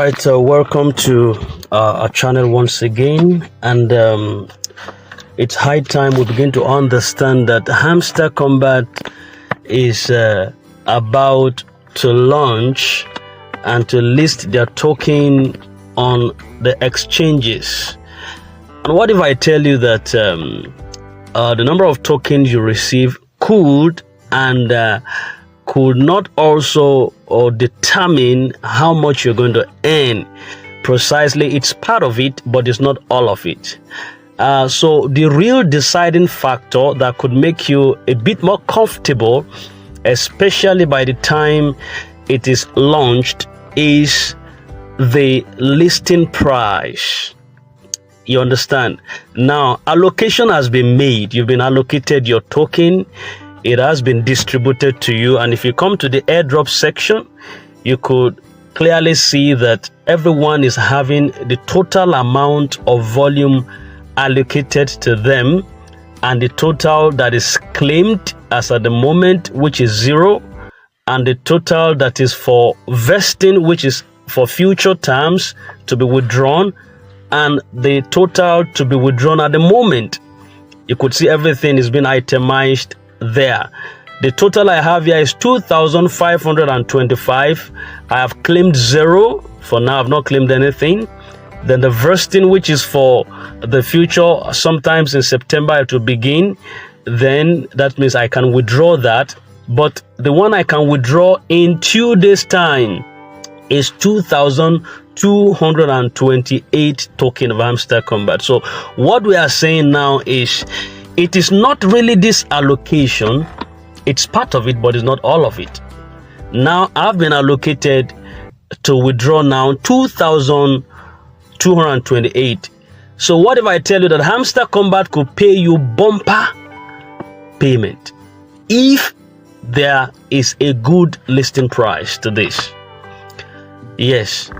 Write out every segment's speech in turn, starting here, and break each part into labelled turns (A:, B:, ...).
A: right, welcome to our channel once again, and it's high time we begin to understand that Hmstr Kombat is about to launch and to list their token on the exchanges. And what if I tell you that the number of tokens you receive could not also determine how much you're going to earn precisely? It's part of it, but it's not all of it. So the real deciding factor that could make you a bit more comfortable, especially by the time it is launched, is the listing price. You understand? Now, allocation has been made. You've been allocated your token. It has been distributed to you, and if you come to the airdrop section, you could clearly see that everyone is having the total amount of volume allocated to them, and the total that is claimed as at the moment, which is 0, and the total that is for vesting, which is for future terms to be withdrawn, and the total to be withdrawn at the moment. You could see everything is being itemized there. The total I have here is 2,525. I have claimed 0 for now. I've not claimed anything. Then the vesting, which is for the future, sometimes in September it will begin. Then that means I can withdraw that. But the one I can withdraw in 2 days time is 2,228 token of Hmstr Kombat. So what we are saying now is, it is not really this allocation. It's part of it, but it's not all of it. Now, I've been allocated to withdraw now 2,228. So what if I tell you that Hmstr Kombat could pay you bumper payment if there is a good listing price to this? Yes.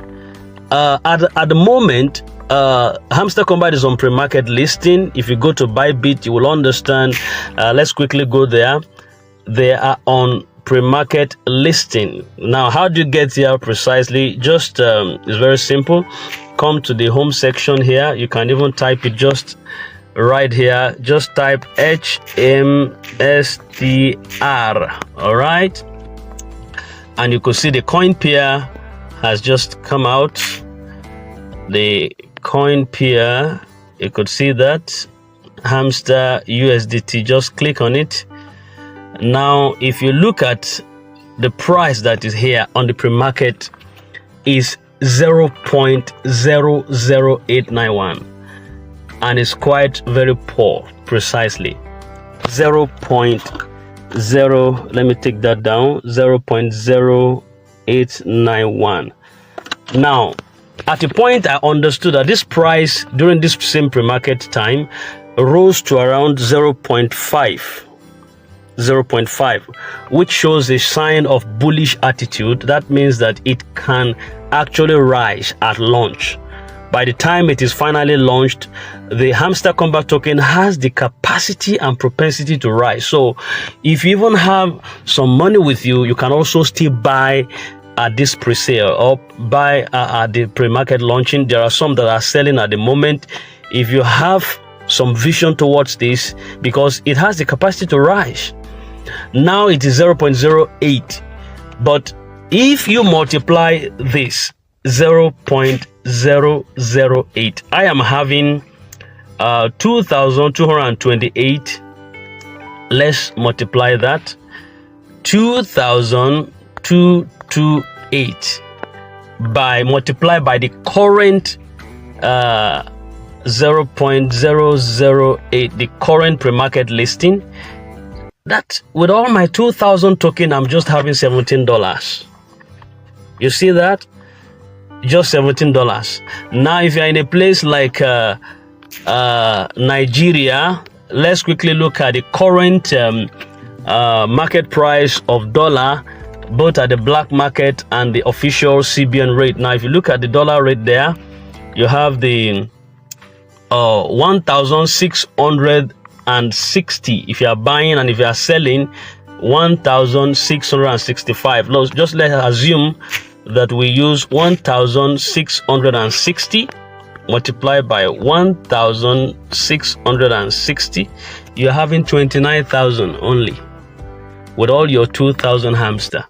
A: At the moment, Hmstr Kombat is on pre-market listing. If you go to Bybit, you will understand. Let's quickly go there. They are on pre-market listing. Now, how do you get here precisely? Just it's very simple. Come to the home section here. You can even type it just right here. Just type Hmstr. All right, and you could see the coin pair has just come out. The coin pair, you could see that Hmstr USDT. Just click on it. Now, if you look at the price that is here on the pre-market, is 0.00891, and it's quite very poor. Precisely 0.0, let me take that down, 0.0891. Now, at a point, I understood that this price during this same pre-market time rose to around 0.5, which shows a sign of bullish attitude. That means that it can actually rise at launch. By the time it is finally launched, the Hmstr Kombat token has the capacity and propensity to rise. So if you even have some money with you, you can also still buy at this pre-sale or buy at the pre-market launching. There are some that are selling at the moment. If you have some vision towards this, because it has the capacity to rise. Now it is 0.08, but if you multiply this 0.008, I am having 2,228. Let's multiply that. 2,228 by multiply by the current 0.008, the current pre-market listing. That with all my 2,000 token, I'm just having $17. You see that? Just $17. Now, if you're in a place like Nigeria, let's quickly look at the current market price of dollar, both at the black market and the official CBN rate. Now, if you look at the dollar rate there, you have the 1,660 if you are buying, and if you are selling 1,665. Just let's assume that we use 1,660 multiplied by 1,660, you're having 29,000 only with all your 2,000 hamster.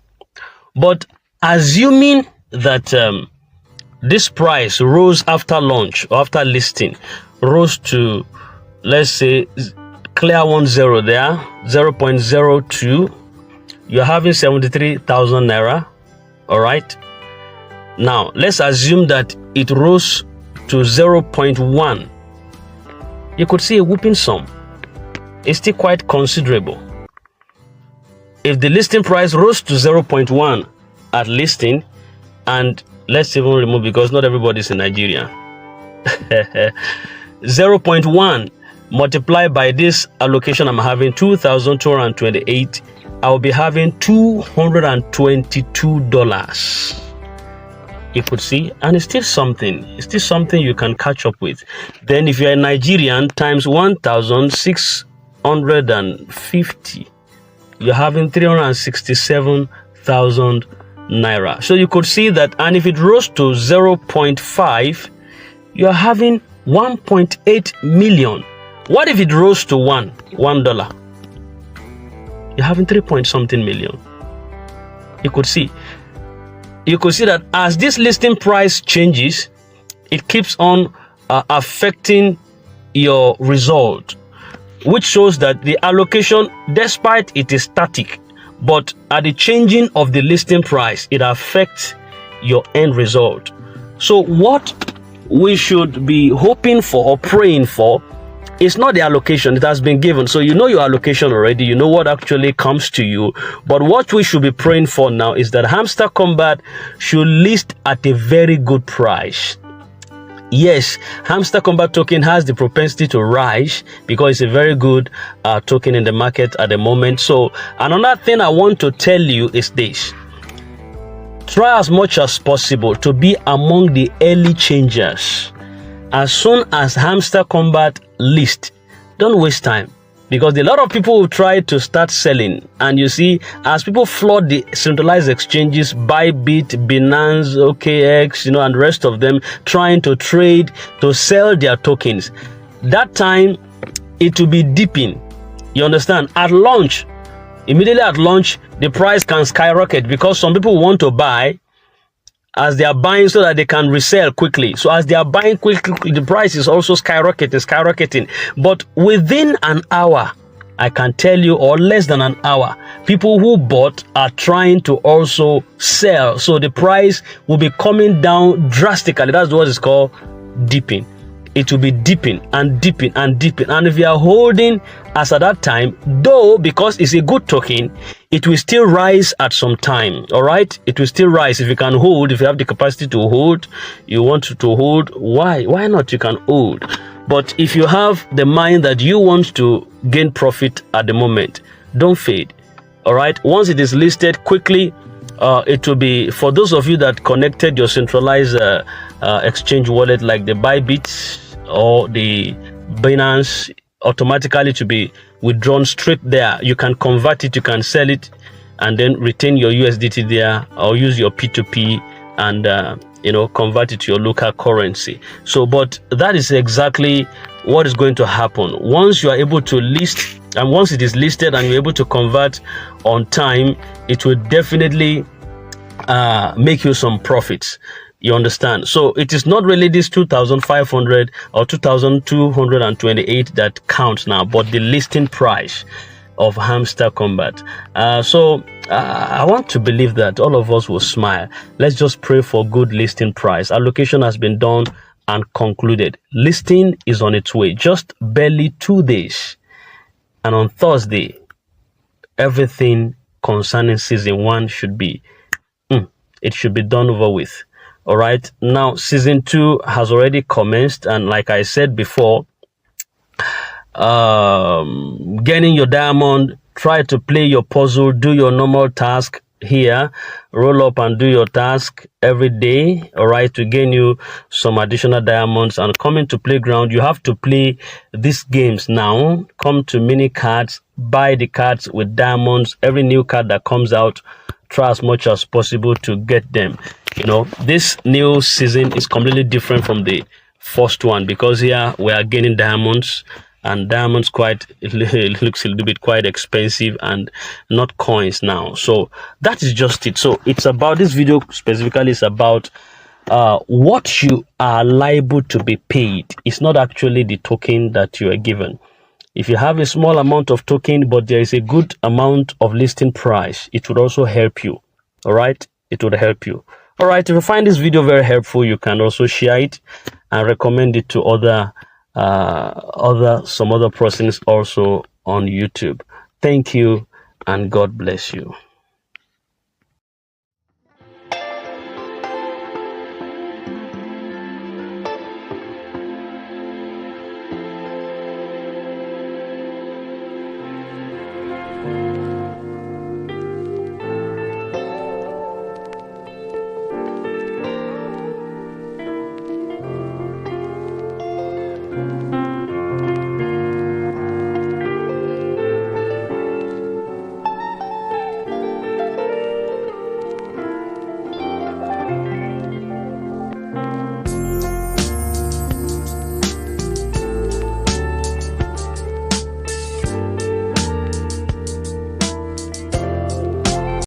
A: But assuming that this price rose after launch or after listing, rose to, let's say, clear 10 there, 0.02, you're having 73,000 naira. All right. Now let's assume that it rose to 0.1. You could see a whooping sum. It's still quite considerable. If the listing price rose to 0.1 at listing, and let's even remove, because not everybody is in Nigeria, 0.1 multiplied by this allocation I'm having, 2,228, I'll be having $222. You could see, and it's still something. It's still something you can catch up with. Then if you're a Nigerian, times 1,650, you're having 367,000 naira. So you could see that, and if it rose to 0.5, you're having 1.8 million. What if it rose to $1? You're having 3 point something million. You could see that as this listing price changes, it keeps on affecting your result, which shows that the allocation, despite it is static, but at the changing of the listing price, it affects your end result. So what we should be hoping for or praying for, it's not the allocation, it has been given. So you know your allocation already, you know what actually comes to you. But what we should be praying for now is that Hmstr Kombat should list at a very good price. Yes, Hmstr Kombat token has the propensity to rise because it's a very good token in the market at the moment. So another thing I want to tell you is this: try as much as possible to be among the early changers. As soon as Hmstr Kombat list, don't waste time, because a lot of people will try to start selling, and you see, as people flood the centralized exchanges, Bybit, Binance, OKX, and the rest of them, trying to trade, to sell their tokens, that time it will be dipping. You understand? At launch, immediately at launch, the price can skyrocket because some people want to buy as they are buying so that they can resell quickly. So as they are buying quickly, the price is also skyrocketing. But within an hour, I can tell you, or less than an hour, people who bought are trying to also sell. So the price will be coming down drastically. That's what is called dipping. It will be dipping and dipping and dipping. And if you are holding as at that time, though, because it's a good token, it will still rise at some time. All right, it will still rise. If you can hold, if you have the capacity to hold, you want to hold, why not? You can hold. But if you have the mind that you want to gain profit at the moment, don't fade. All right, once it is listed, quickly it will be, for those of you that connected your centralized exchange wallet like the Bybit or the Binance, automatically to be withdrawn straight there. You can convert it, you can sell it, and then retain your USDT there, or use your P2P and convert it to your local currency. So, but that is exactly what is going to happen once you are able to list, and once it is listed and you're able to convert on time, it will definitely make you some profits. You understand? So it is not really this 2,500 or 2,228 that counts now, but the listing price of Hmstr Kombat. So I want to believe that all of us will smile. Let's just pray for good listing price. Allocation has been done and concluded. Listing is on its way. Just barely 2 days. And on Thursday, everything concerning season 1 should be it should be done over with. All right, now season 2 has already commenced, and like I said before, getting your diamond, try to play your puzzle, do your normal task here, roll up and do your task every day, all right, to gain you some additional diamonds. And coming to playground, you have to play these games now. Come to mini cards, buy the cards with diamonds. Every new card that comes out, try as much as possible to get them. You know, this new season is completely different from the first one, because here we are gaining diamonds, and diamonds it looks a little bit quite expensive, and not coins now. So that is just it. So it's about, this video specifically is about what you are liable to be paid. It's not actually the token that you are given. If you have a small amount of token but there is a good amount of listing price, it would also help you. All right, it would help you. All right, if you find this video very helpful, you can also share it and recommend it to some other persons also on YouTube. Thank you, and God bless you.